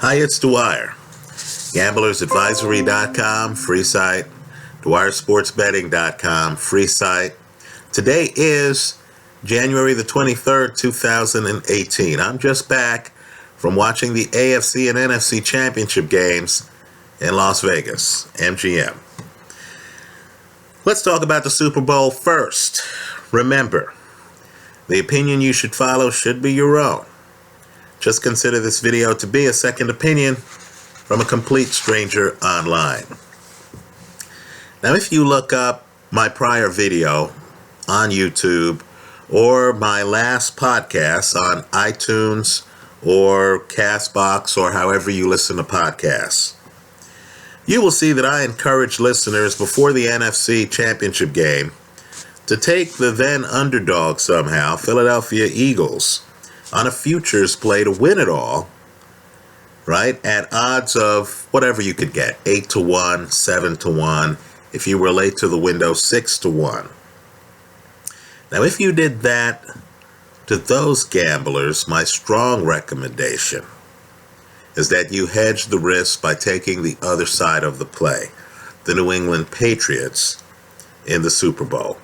Hi, it's Dwyer. GamblersAdvisory.com, free site. DwyerSportsBetting.com, free site. Today is January the 23rd, 2018. I'm just back from watching the AFC and NFC championship games in Las Vegas, MGM. Let's talk about the Super Bowl first. Remember, the opinion you should follow should be your own. Just consider this video to be a second opinion from a complete stranger online. Now, if you look up my prior video on YouTube or my last podcast on iTunes or Castbox or however you listen to podcasts, you will see that I encourage listeners before the NFC championship game to take the then underdog somehow, Philadelphia Eagles, on a futures play to win it all, right, at odds of whatever you could get, 8-1, 7-1, if you were late to the window, 6-1. Now, if you did that to those gamblers, my strong recommendation is that you hedge the risk by taking the other side of the play, the New England Patriots in the Super Bowl,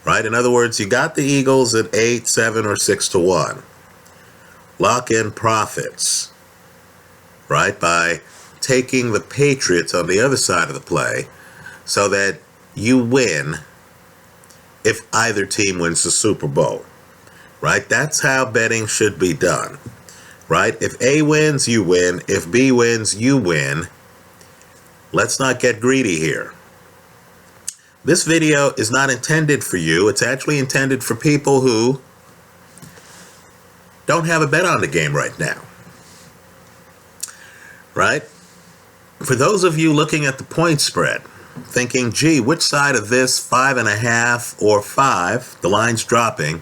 right? In other words, you got the Eagles at 8, 7, or 6-1. Lock in profits, right, by taking the Patriots on the other side of the play so that you win if either team wins the Super Bowl, right? That's how betting should be done, right? If A wins, you win. If B wins, you win. Let's not get greedy here. This video is not intended for you. It's actually intended for people who don't have a bet on the game right now, right? For those of you looking at the point spread, thinking, gee, which side of this 5.5 or 5, the line's dropping,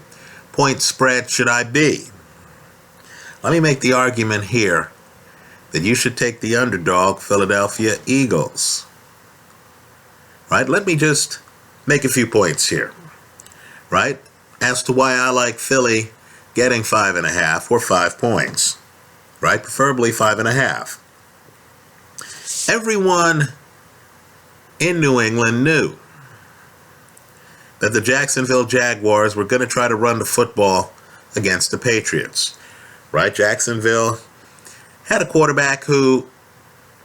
point spread should I be? Let me make the argument here that you should take the underdog Philadelphia Eagles, right? Let me just make a few points here, right, as to why I like Philly getting 5.5 or 5 points, right? Preferably 5.5. Everyone in New England knew that the Jacksonville Jaguars were going to try to run the football against the Patriots, right? Jacksonville had a quarterback who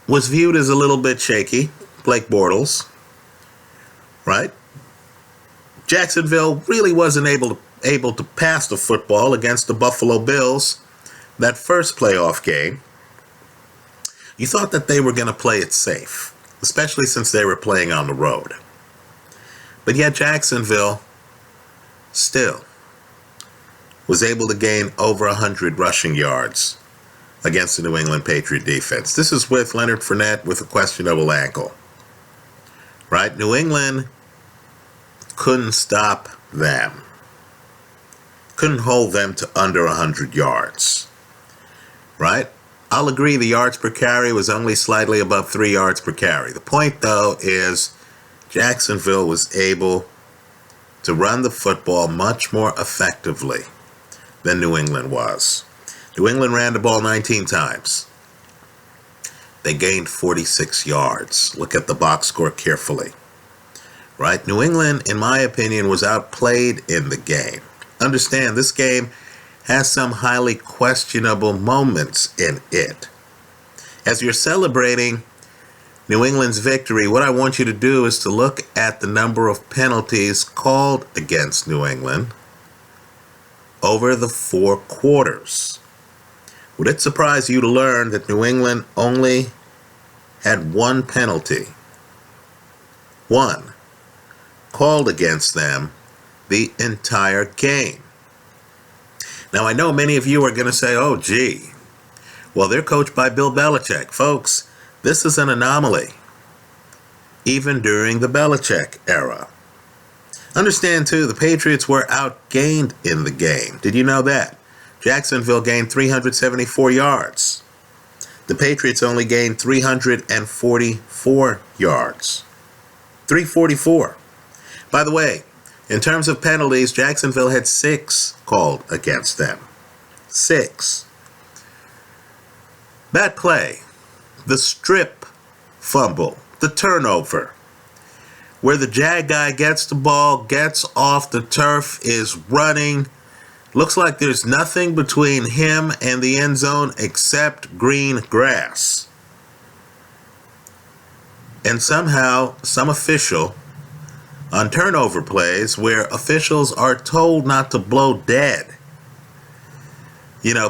was viewed as a little bit shaky, Blake Bortles, right? Jacksonville really wasn't able to pass the football against the Buffalo Bills that first playoff game. You thought that they were going to play it safe, especially since they were playing on the road. But yet Jacksonville still was able to gain over 100 rushing yards against the New England Patriot defense. This is with Leonard Fournette with a questionable ankle, right? New England couldn't stop them. Couldn't hold them to under 100 yards, right? I'll agree the yards per carry was only slightly above 3 yards per carry. The point, though, is Jacksonville was able to run the football much more effectively than New England was. New England ran the ball 19 times. They gained 46 yards. Look at the box score carefully, right? New England, in my opinion, was outplayed in the game. Understand, this game has some highly questionable moments in it. As you're celebrating New England's victory, what I want you to do is to look at the number of penalties called against New England over the 4 quarters. Would it surprise you to learn that New England only had 1 penalty, 1, called against them the entire game? Now, I know many of you are going to say, oh, gee, well, they're coached by Bill Belichick. Folks, this is an anomaly, even during the Belichick era. Understand, too, the Patriots were outgained in the game. Did you know that? Jacksonville gained 374 yards. The Patriots only gained 344 yards. 344. By the way, in terms of penalties, Jacksonville had 6 called against them. 6. That play, the strip fumble, the turnover, where the Jag guy gets the ball, gets off the turf, is running. Looks like there's nothing between him and the end zone except green grass. And somehow, some official on turnover plays where officials are told not to blow dead,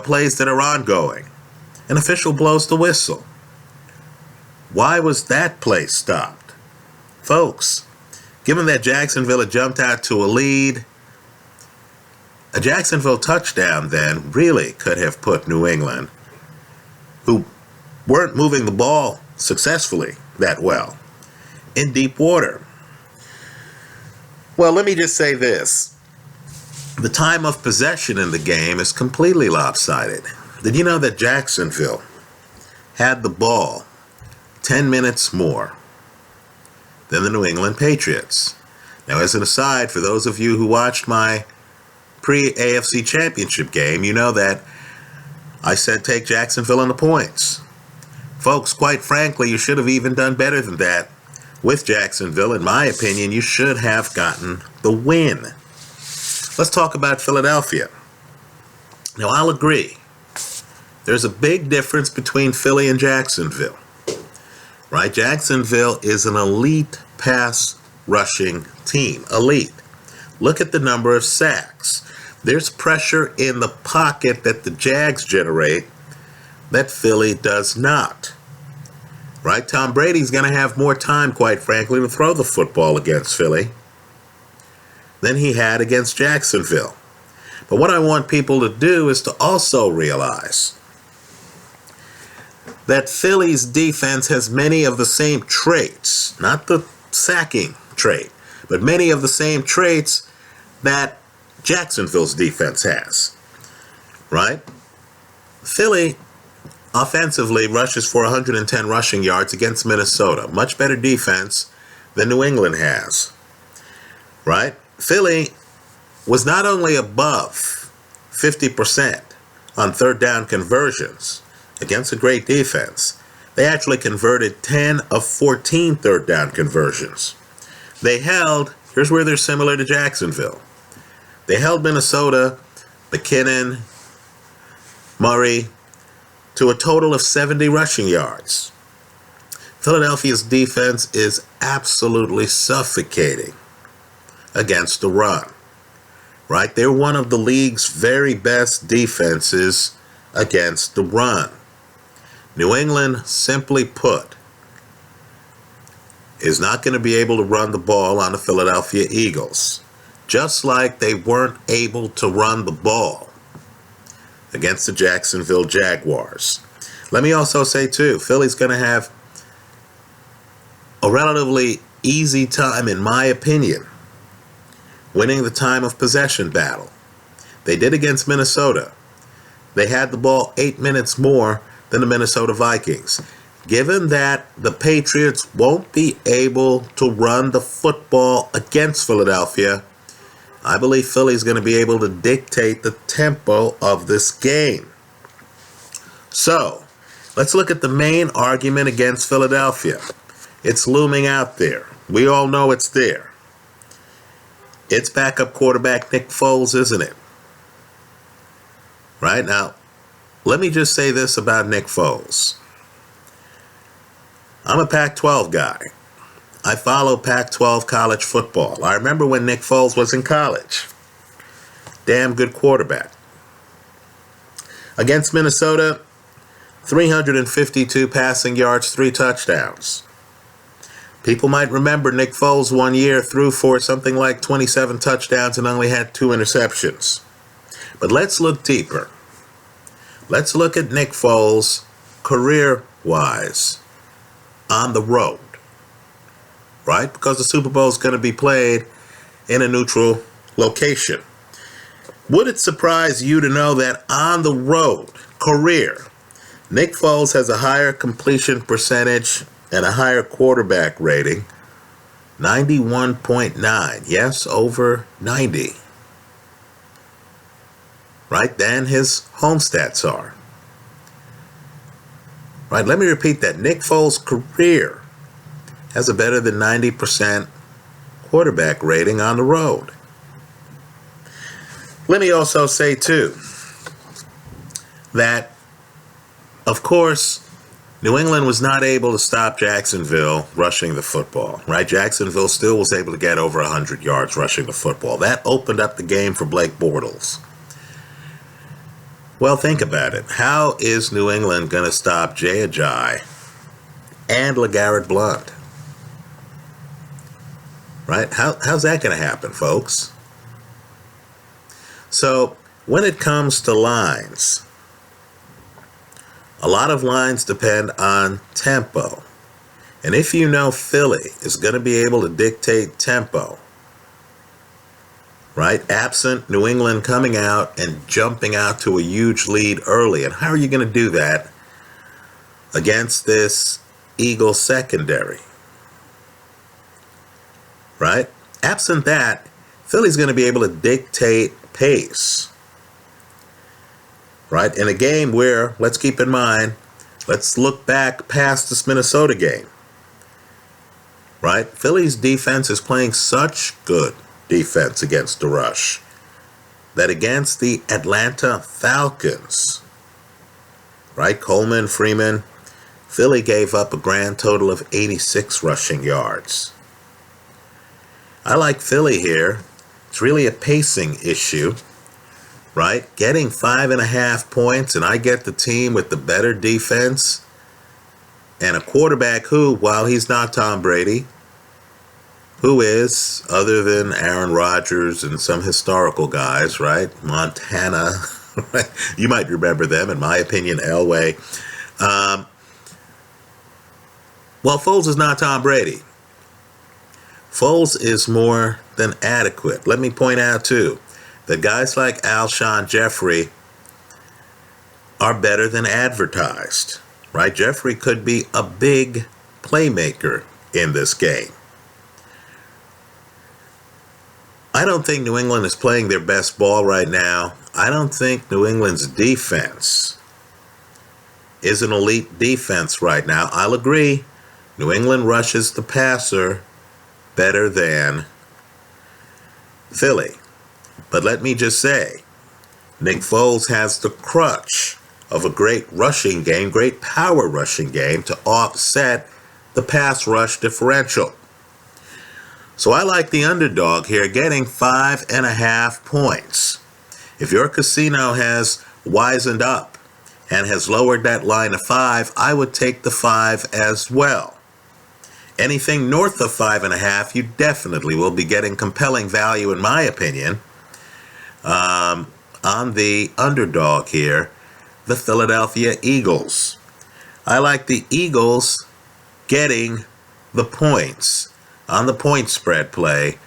plays that are ongoing, an official blows the whistle. Why was that play stopped? Folks, given that Jacksonville had jumped out to a lead, a Jacksonville touchdown then really could have put New England, who weren't moving the ball successfully that well, in deep water. Well, let me just say this. The time of possession in the game is completely lopsided. Did you know that Jacksonville had the ball 10 minutes more than the New England Patriots? Now, as an aside, for those of you who watched my pre-AFC Championship game, you know that I said take Jacksonville on the points. Folks, quite frankly, you should have even done better than that with Jacksonville. In my opinion, you should have gotten the win. Let's talk about Philadelphia. Now, I'll agree. There's a big difference between Philly and Jacksonville, right? Jacksonville is an elite pass rushing team. Elite. Look at the number of sacks. There's pressure in the pocket that the Jags generate that Philly does not. Right? Tom Brady's going to have more time, quite frankly, to throw the football against Philly than he had against Jacksonville. But what I want people to do is to also realize that Philly's defense has many of the same traits, not the sacking trait, but many of the same traits that Jacksonville's defense has, right? Philly offensively rushes for 110 rushing yards against Minnesota. Much better defense than New England has, right? Philly was not only above 50% on third down conversions against a great defense, they actually converted 10 of 14 third down conversions. They held, here's where they're similar to Jacksonville. They held Minnesota, McKinnon, Murray, to a total of 70 rushing yards. Philadelphia's defense is absolutely suffocating against the run, right? They're one of the league's very best defenses against the run. New England, simply put, is not going to be able to run the ball on the Philadelphia Eagles, just like they weren't able to run the ball against the Jacksonville Jaguars. Let me also say, too, Philly's going to have a relatively easy time, in my opinion, winning the time of possession battle. They did against Minnesota. They had the ball 8 minutes more than the Minnesota Vikings. Given that the Patriots won't be able to run the football against Philadelphia, I believe Philly's going to be able to dictate the tempo of this game. So, let's look at the main argument against Philadelphia. It's looming out there. We all know it's there. It's backup quarterback Nick Foles, isn't it? Right? Now, let me just say this about Nick Foles. I'm a Pac-12 guy. I follow Pac-12 college football. I remember when Nick Foles was in college. Damn good quarterback. Against Minnesota, 352 passing yards, 3 touchdowns. People might remember Nick Foles one year threw for something like 27 touchdowns and only had 2 interceptions. But let's look deeper. Let's look at Nick Foles career-wise on the road. Right? Because the Super Bowl is going to be played in a neutral location. Would it surprise you to know that on the road, career, Nick Foles has a higher completion percentage and a higher quarterback rating, 91.9, yes, over 90, right, than his home stats are. Right? Let me repeat that. Nick Foles' career has a better than 90% quarterback rating on the road. Let me also say, too, that, of course, New England was not able to stop Jacksonville rushing the football, right? Jacksonville still was able to get over 100 yards rushing the football. That opened up the game for Blake Bortles. Well, think about it. How is New England going to stop Jay Ajayi and LeGarrette Blount? Right? How's that going to happen, folks? So, when it comes to lines, a lot of lines depend on tempo. And if you know Philly is going to be able to dictate tempo, right, absent New England coming out and jumping out to a huge lead early, and how are you going to do that against this Eagles secondary? Right? Absent that, Philly's going to be able to dictate pace. Right? In a game where, let's keep in mind, let's look back past this Minnesota game. Right? Philly's defense is playing such good defense against the rush that against the Atlanta Falcons, right? Coleman, Freeman, Philly gave up a grand total of 86 rushing yards. I like Philly here. It's really a pacing issue, right? Getting 5.5 points, and I get the team with the better defense and a quarterback who, while he's not Tom Brady, who is, other than Aaron Rodgers and some historical guys, right? Montana, right? You might remember them, in my opinion, Elway. Well, Foles is not Tom Brady. Foles is more than adequate. Let me point out, too, that guys like Alshon Jeffrey are better than advertised, right? Jeffrey could be a big playmaker in this game. I don't think New England is playing their best ball right now. I don't think New England's defense is an elite defense right now. I'll agree. New England rushes the passer better than Philly. But let me just say, Nick Foles has the crutch of a great rushing game, great power rushing game to offset the pass rush differential. So I like the underdog here, getting 5.5 points. If your casino has wisened up and has lowered that line to 5, I would take the 5 as well. Anything north of 5.5, you definitely will be getting compelling value, in my opinion, on the underdog here, the Philadelphia Eagles. I like the Eagles getting the points on the point spread play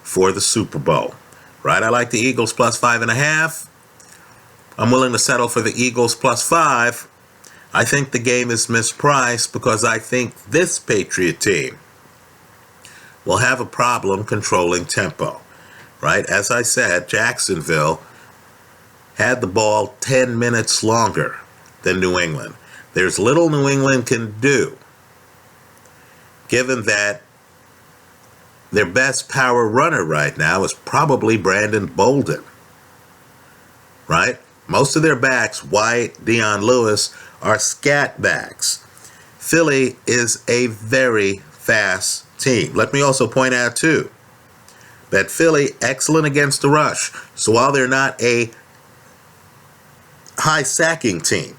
for the Super Bowl. Right? I like the Eagles plus 5.5. I'm willing to settle for the Eagles plus 5. I think the game is mispriced because I think this Patriot team will have a problem controlling tempo. Right? As I said, Jacksonville had the ball 10 minutes longer than New England. There's little New England can do, given that their best power runner right now is probably Brandon Bolden. Right? Most of their backs, White, Dion Lewis, are scat backs. Philly is a very fast team. Let me also point out, too, that Philly, excellent against the rush. So while they're not a high sacking team,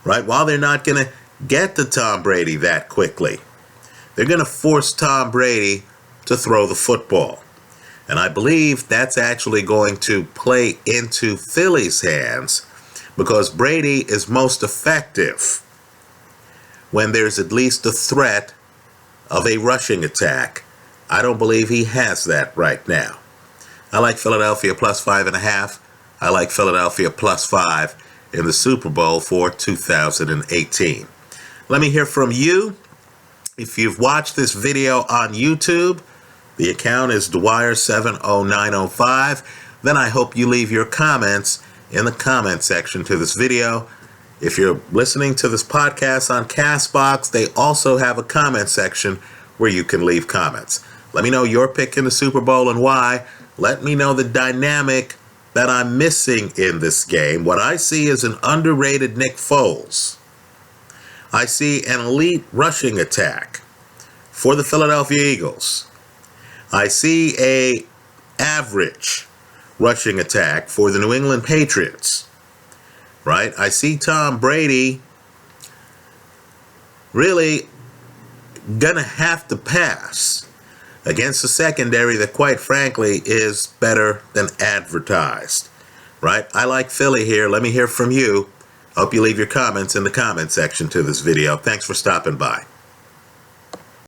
right, while they're not going to get to Tom Brady that quickly, they're going to force Tom Brady to throw the football. And I believe that's actually going to play into Philly's hands because Brady is most effective when there's at least a threat of a rushing attack. I don't believe he has that right now. I like Philadelphia plus 5.5. I like Philadelphia plus 5 in the Super Bowl for 2018. Let me hear from you. If you've watched this video on YouTube, the account is Dwyer70905. Then I hope you leave your comments in the comment section to this video. If you're listening to this podcast on CastBox, they also have a comment section where you can leave comments. Let me know your pick in the Super Bowl and why. Let me know the dynamic that I'm missing in this game. What I see is an underrated Nick Foles. I see an elite rushing attack for the Philadelphia Eagles. I see a average rushing attack for the New England Patriots. Right? I see Tom Brady really gonna have to pass against a secondary that, quite frankly, is better than advertised. Right? I like Philly here. Let me hear from you. Hope you leave your comments in the comment section to this video. Thanks for stopping by.